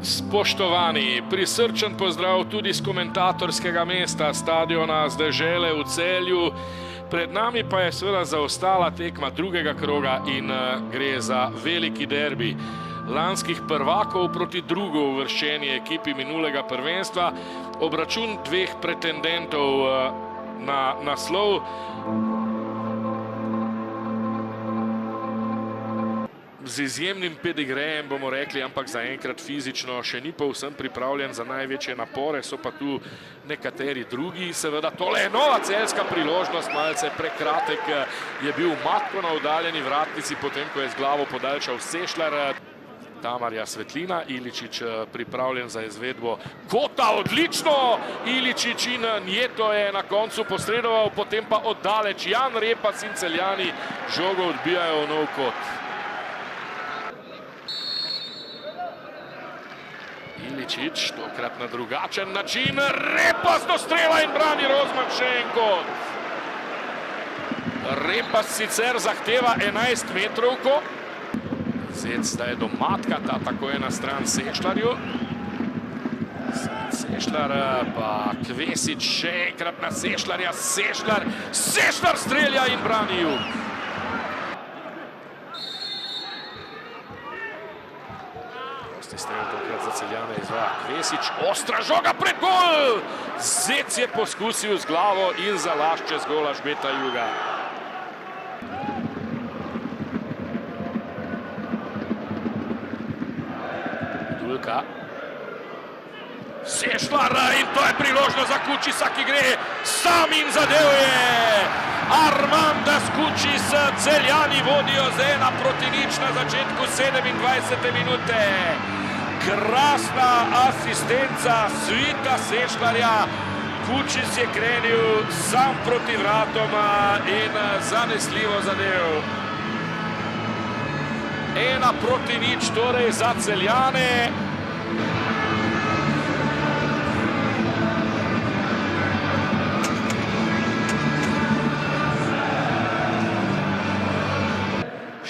Spoštovani, prisrčen pozdrav tudi z komentatorskega mesta stadiona z Dežele v Celju. Pred nami pa je seveda zaostala tekma drugega kroga in gre za veliki derbi lanskih prvakov proti drugo uvrščeni ekipi minulega prvenstva. Obračun dveh pretendentov na naslov. Z izjemnim pedigrejem, bomo rekli, ampak zaenkrat fizično še ni povsem pripravljen za največje napore, so pa tu nekateri drugi. Seveda, tole je nova celjska priložnost, malce prekratek je bil Matko na oddaljeni vratnici, potem ko je z glavo podaljšal Sešljar. Tamarja Svetlina, Iličić pripravljen za izvedbo kota, odlično! Iličić in Njeto je na koncu posredoval, potem pa oddaleč Jan Repas in Celjani žogo odbijajo v nov kot. Iličić, tokrat na drugačen način, Repas do strela in brani Rozman še en kot. Repas sicer zahteva 11 metrovko. Zec zdaj do Matka, ta tako je na stran Sešljarju. Sešljar pa Kvesić še enkrat na Sešljarja, Sešljar strelja in brani Jug. Strel tokrat za Celjane izvaja Kvesić, ostra žoga pred gol! Zec je poskusil z glavo in zalašč čez gol Ažbeta Juga. Dulka. Sešljar in to je priložnost za Kučisa, ki gre sam in zadev je! Armanda Kučis, Celjani vodijo z 1:0 na začetku 27. minute. Krasna asistenca svita Sešljarja. Kučis je krenil sam proti vratom in zanesljivo zadev. 1:0 torej za Celjane.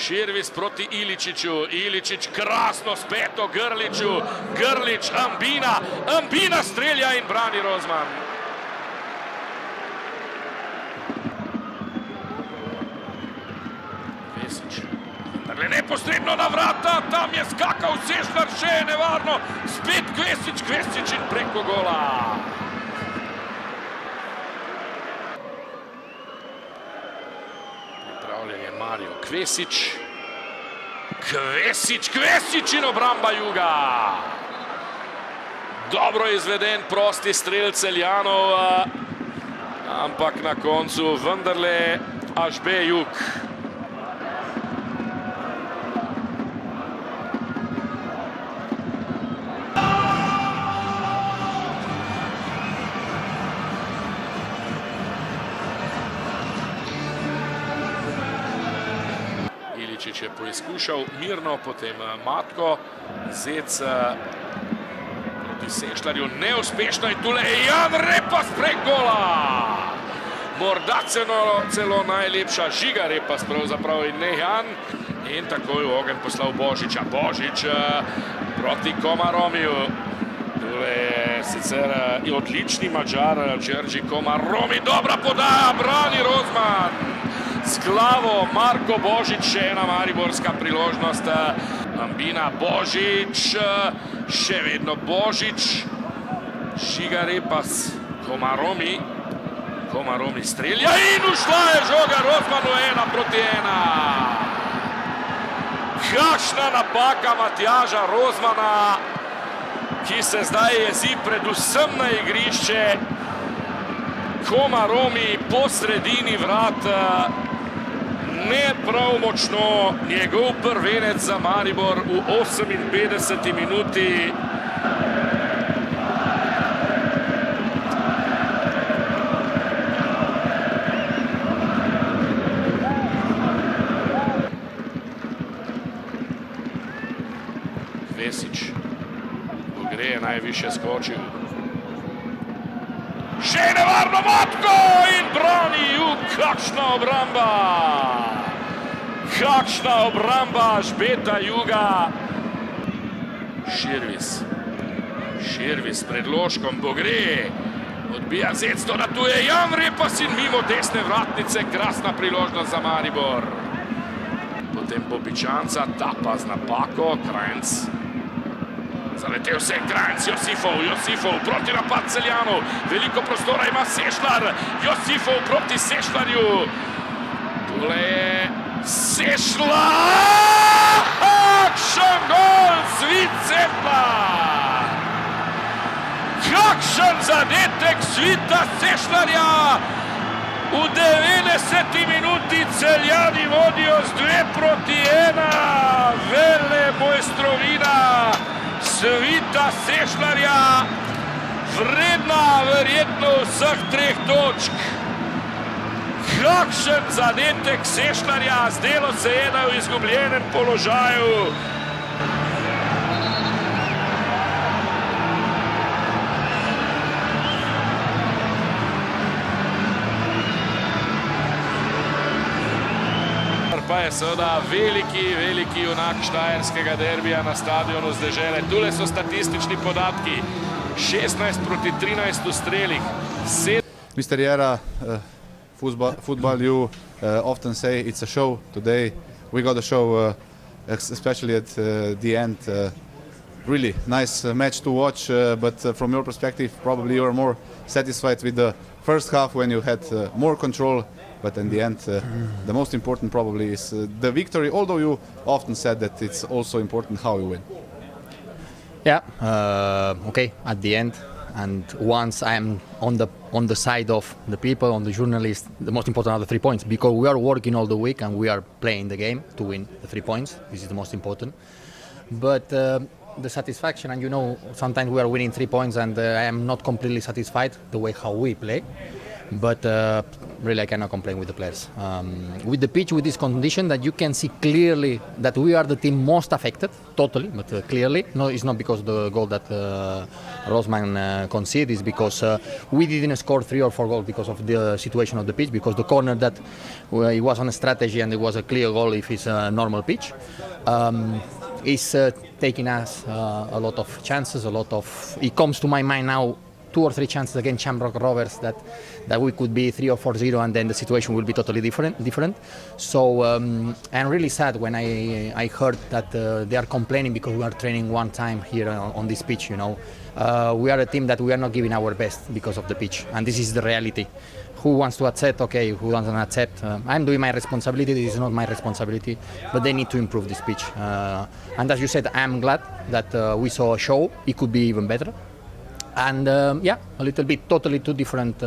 Širvis proti Iličiću, Iličić krasno speto Grliću, Grlić, Ambina strelja in brani Rozman. Kvesić, neposredno na vrata, tam je skakal Sešljar, še je nevarno, spet Kvesić in preko gola. Je Mario Kvesić in obramba Juga. Dobro izveden prosti strel Celjanov, ampak na koncu vendarle Ažbe Jug. Iličić je poizkušal mirno, potem Matko, Zec proti Sešljarju, neuspešno in tule je Jan Repas prek gola. Morda celo najlepša Žiga Repas pravzaprav in ne Jan. In takoj v ogenj poslal Božiča. Božič proti Komaromiju. Tule je sicer odlični Mađar, Đerđi Komaromi, dobra podaja, brani Rozman. Z glavo Marko Božič, še ena mariborska priložnost. Ambina, Božič, še vedno Božič. Žiga Repas, Komaromi strelja in ušla je žoga Rozmanu 1:1. Kakšna napaka Matjaža Rozmana, ki se zdaj jezi predvsem na igrišče. Komaromi po sredini vrat, ne prav močno, njegov prvenec za Maribor v 58. minuti. Kvesić, Bogre je najviše skočil. Še nevarno Matko in brani Jug, kakšna obramba! Kakšna obramba Ažbeta Juga! Širvis s predložkom Bogre. Odbija Zec, dodatuje Jan Repas in mimo desne vratnice. Krasna priložnost za Maribor. Potem Bobičanca, Tapa z napako, Krajnc. Zaletel se je Krajnc, Josifov proti napad Celjanov. Veliko prostora ima Sešlar. Josifov proti Sešlarju. Tule je Sešlar! Kakšen gol, Svit Sešlar! Kakšen zadetek Svita Sešlarja! V 90. minuti Celjani vodijo z 2-1. Velemojstrovina Svita Sešlarja, vredna verjetno vseh 3 točk. Kakšen zadetek Sešlarja, zdelo se je, da je v izgubljenem položaju. Pa je seveda veliki junak štajerskega derbija na stadionu z Dežele. Tule so statistični podatki. 16 proti 13 v strelih. Mr. Jera, football, you often say it's a show. Today we got a show, especially at the end. Really nice match to watch, but from your perspective, probably you are more satisfied with the first half when you had more control. But in the end, the most important probably is the victory, although you often said that it's also important how you win. Yeah, okay, at the end, and once I'm on the side of the people, on the journalists, the most important are the 3 points, because we are working all the week and we are playing the game to win the 3 points. This is the most important. But the satisfaction, and you know, sometimes we are winning 3 points and I am not completely satisfied the way how we play. But really I cannot complain with the players. With the pitch, with this condition, that you can see clearly that we are the team most affected, totally, but clearly. No, it's not because of the goal that Rosman conceded, it's because we didn't score 3 or 4 goals because of the situation of the pitch, because the corner that it was on a strategy and it was a clear goal if it's a normal pitch. Is taking us a lot of chances, it comes to my mind now, 2 or 3 chances against Shamrock Rovers that we could be 3 or 4-0 and then the situation will be totally different. So I'm really sad when I heard that they are complaining because we are training 1 time here on this pitch, you know. We are a team that we are not giving our best because of the pitch, and this is the reality. Who wants to accept? Okay, who doesn't accept? I'm doing my responsibility, this is not my responsibility, but they need to improve this pitch. And as you said, I'm glad that we saw a show, it could be even better. And yeah, a little bit, totally two different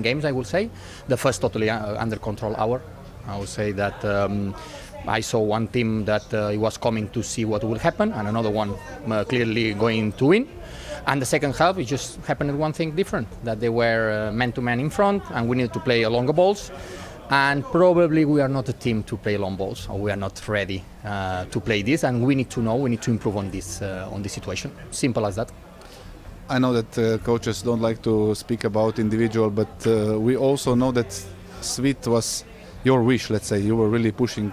games, I will say. The first totally under control hour. I would say that I saw one team that it was coming to see what will happen, and another one clearly going to win. And the second half, it just happened one thing different, that they were man-to-man in front, and we needed to play longer balls. And probably we are not a team to play long balls, or we are not ready to play this, and we need to know, we need to improve on this situation. Simple as that. I know that coaches don't like to speak about individual, but we also know that Svit was your wish, let's say. You were really pushing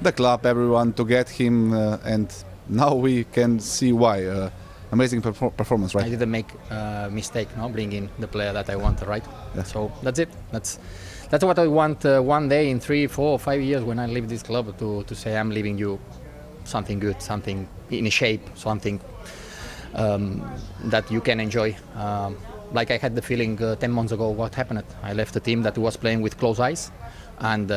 the club, everyone to get him, and now we can see why. Amazing performance, right? I didn't make a mistake, no, bringing the player that I wanted, right? Yeah. So that's it. That's what I want one day in 3, 4, 5 years when I leave this club, to say I'm leaving you something good, something in shape, something that you can enjoy. Like I had the feeling 10 months ago what happened. I left a team that was playing with closed eyes, and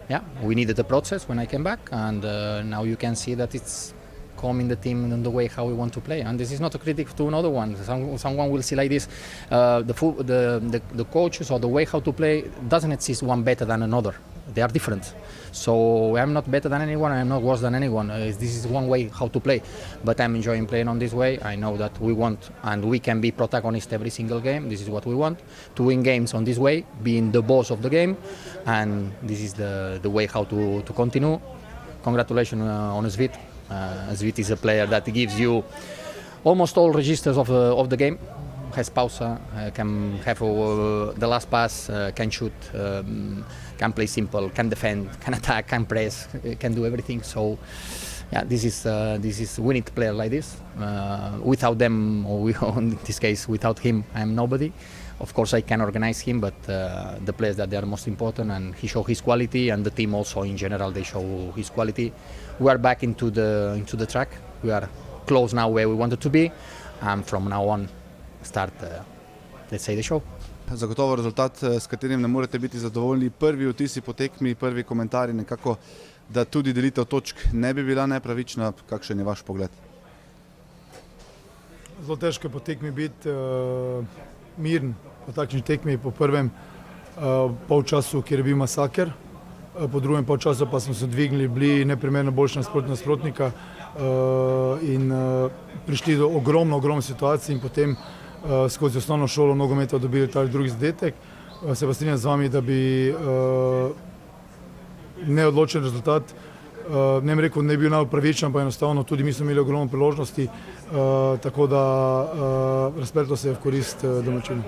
yeah, we needed a process when I came back, and now you can see that it's coming the team in the way how we want to play. And this is not a critic to another one. Someone will see like this, the coaches or the way how to play doesn't exist one better than another. They are different. So I'm not better than anyone, I'm not worse than anyone. This is one way how to play, but I'm enjoying playing on this way. I know that we want and we can be protagonists every single game. This is what we want, to win games on this way, being the boss of the game, and this is the way how to continue. Congratulations on Svit. Svit is a player that gives you almost all registers of the game. Has pausa, can have the last pass, can shoot, can play simple, can defend, can attack, can press, can do everything. So yeah, this is we need player like this. Without them, or in this case, without him, I am nobody. Of course, I can organize him, but the players that they are most important, and he show his quality, and the team also in general they show his quality. We are back into the track. We are close now where we wanted to be, and from now on, start let's say the show. Zagotovo rezultat, s katerim ne morete biti zadovoljni. Prvi vtisi po tekmi, prvi komentarji nekako, da tudi delitev točk ne bi bila nepravična. Kakšen je vaš pogled? Zelo težko je po tekmi biti miren po takšni tekmi, po prvem polčasu, kjer je bil masaker, po drugem polčasu pa smo se dvignili, bili neprimerno boljši nasprotnika in prišli do ogromno situacij in potem skozi osnovno šolo nogometa dobili ta drugi zadetek. Se pa strinjam z vami, da bi neodločen rezultat, ne bi rekel, ne bi bil najpravičen, pa enostavno tudi mi smo imeli ogromno priložnosti, tako da razpletlo se je v korist domačinov.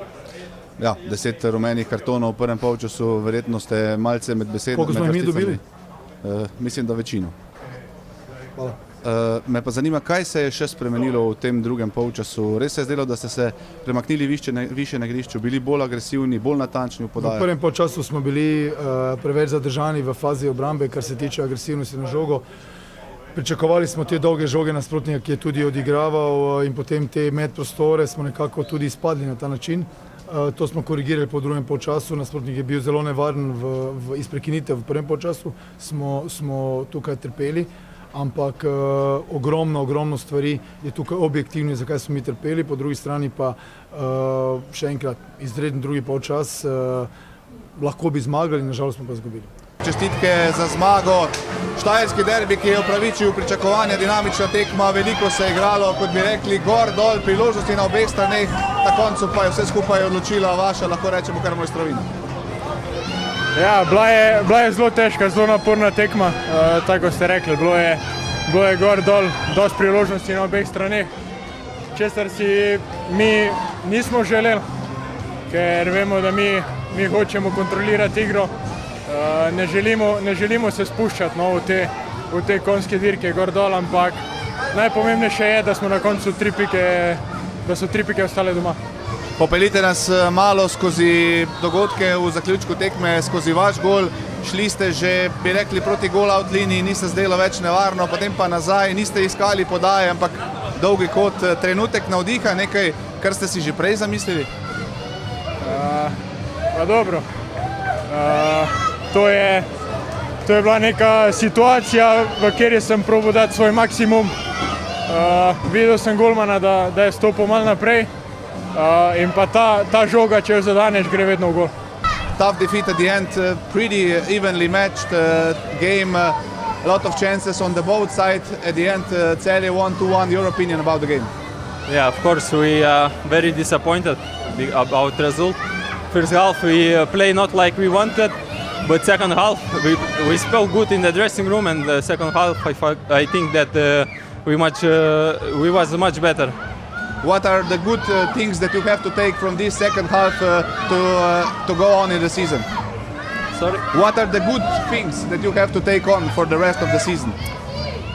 Ja, 10 rumenih kartonov v prvem polčasu, verjetno ste malce med besedami. Koliko smo jih mi dobili? Mislim, da večino. Hvala. Me pa zanima, kaj se je še spremenilo v tem drugem polčasu. Res se je zdelo, da ste se premaknili više na igrišču, bili bolj agresivni, bolj natančni v podajah? V prvem polčasu smo bili preveč zadržani v fazi obrambe, kar se tiče agresivnosti na žogo. Pričakovali smo te dolge žoge nasprotnika, ki je tudi odigraval, in potem te medprostore smo nekako tudi izpadli na ta način. To smo korigirali po drugem polčasu, nasprotnik je bil zelo nevaren iz prekinitev v prvem polčasu, smo tukaj trpeli, ampak ogromno stvari je tukaj objektivno, zakaj smo mi trpeli, po drugi strani pa še enkrat izreden drugi polčas, lahko bi zmagali, nažalost smo pa izgubili. Čestitke za zmago. Štajerski derbi, ki je upravičil pričakovanja, dinamična tekma, veliko se je igralo, kot bi rekli, gor, dol, priložnosti na obeh straneh, na koncu pa je vse skupaj odločila vaša, lahko rečemo, kar Mojstrovina. Ja, bila je zelo težka, zelo naporna tekma, tako ste rekli, bilo je gor, dol, dosti priložnosti na obeh straneh, česar si mi nismo želeli, ker vemo, da mi hočemo kontrolirati igro. Ne želimo se spuščati v te konjske dirke gor dol, ampak najpomembnejše je, da smo na koncu da so 3 pike ostale doma. Popeljite nas malo skozi dogodke v zaključku tekme, skozi vaš gol. Šli ste že, bi rekli, proti gol-out liniji, ni se zdelo več nevarno, potem pa nazaj, niste iskali podaje, ampak dolgi kot trenutek navdiha, nekaj, kar ste si že prej zamislili? Pa dobro. To je bila neka situacija, v kateri sem probal dati svoj maksimum. Videl sem golmana, da je stopil malo naprej, in pa ta žoga, če jo zadaneš, gre vedno v gol. Tough defeat at the end, pretty evenly matched game, a lot of chances on the both sides. At the end, Celje 1-2-1. Your opinion about the game? Yeah, of course we are very disappointed about the result. First half we play not like we wanted, but second half we spelled good in the dressing room, and the second half I think that we was much better. What are the good things that you have to take from this second half to go on in the season? Sorry? What are the good things that you have to take on for the rest of the season?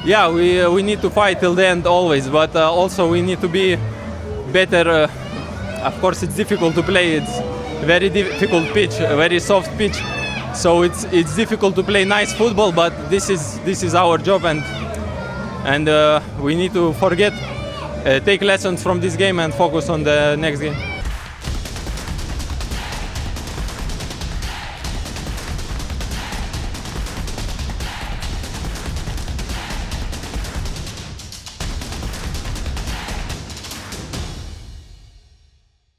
Yeah, we need to fight till the end always, but also we need to be better. Of course, it's difficult to play. It's very difficult pitch, a very soft pitch. So it's difficult to play nice football, but this is our job, and we need to take lessons from this game and focus on the next game.